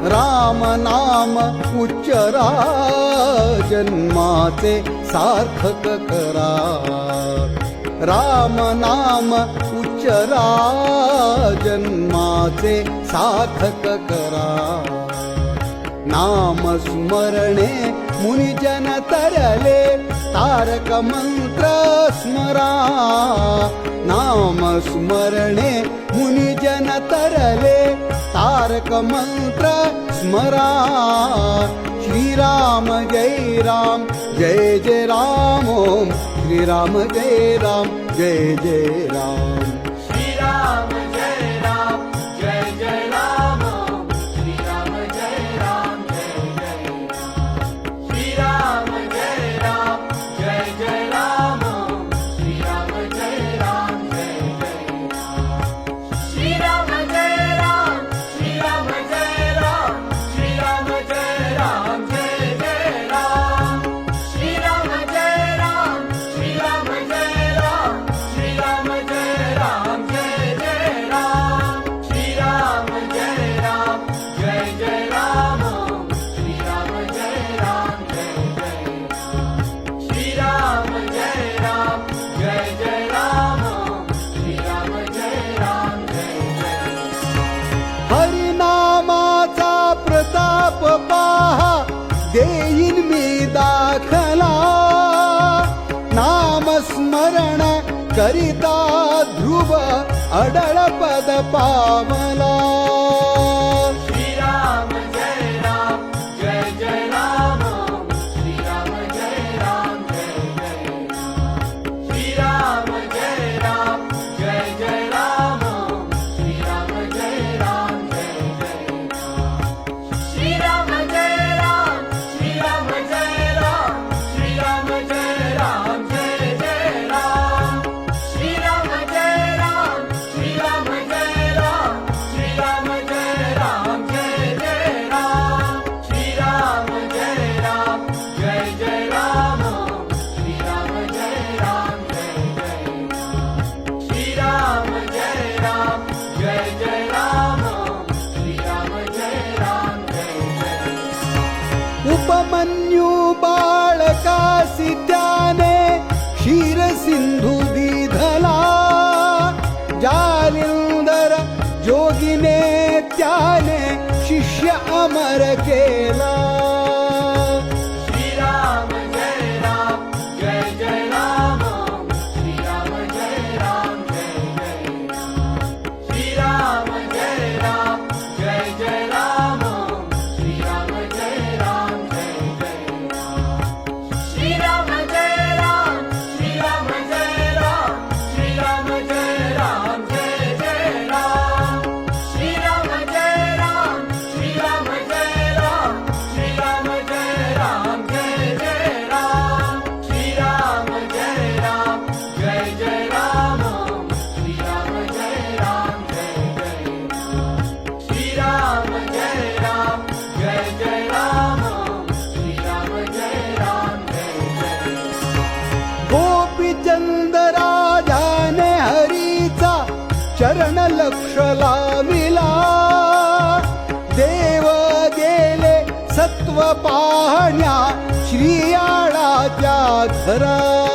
राम नाम उच्चरा जन्माचे सार्थक करा राम नाम उच्चरा जन्माचे सार्थक करा नाम स्मरणे मुनिजन तरले तारक मंत्र स्मरा नाम स्मरणे मुनिजन तरले तारक मंत्र स्मरा श्रीराम जय राम जय जय राम ओम श्रीराम जय राम जय जय राम श्रीराम जय राम जय जय राम श्रीराम जय राम जय जय राम श्रीराम जय राम जय जय राम श्रीराम जय राम जय जय राम श्रीराम जय राम श्रीराम जय राम श्रीराम जय राम जय जय राम श्रीराम जय राम श्रीराम जय राम श्रीराम जय राम जय जय राम श्रीराम जय राम जय जय राम श्रीराम जय राम जय जय राम श्रीराम जय राम जय जय राम श्रीराम जय राम जय जय हरिनामाचा प्रताप पहा देईन मी दाखला नाम स्मरण करिता ध्रुव अडळ पद पावला श्रीराम जय राम जय जय राम श्रीराम जय राम जय जय राम श्रीराम जय राम जय जय राम श्रीराम जय राम जय जय राम श्रीराम जय राम श्रीराम जय राम श्रीराम जय राम जय जय राम श्रीराम जय राम श्रीराम जय राम श्रीराम जय राम जय जय राम श्रीराम जय राम जय जय राम श्रीराम जय राम जय जय राम श्रीराम जय राम जय जय राम श्रीराम जय राम जय जय उपमन्यू बाळकासी त्याने क्षीर सिंधू दिधला जालिंदर जोगिने त्याने शिष्य अमर केला श्रीराम जय राम जय जय राम श्रीराम जय राम जय जय राम श्रीराम जय राम जय जय राम श्रीराम जय राम जय जय राम श्रीराम जय राम श्रीराम जय राम श्रीराम जय राम जय जय राम श्रीराम जय राम श्रीराम जय राम श्रीराम जय राम जय जय राम श्रीराम जय राम जय जय राम श्रीराम जय राम जय जय राम श्रीराम जय राम जय जय राम श्रीराम जय राम जय जय गोपीचंद राजाने हरीचा चरण लक्ष लाविला देव गेले सत्व पाहण्या श्रीयाळाच्या घरा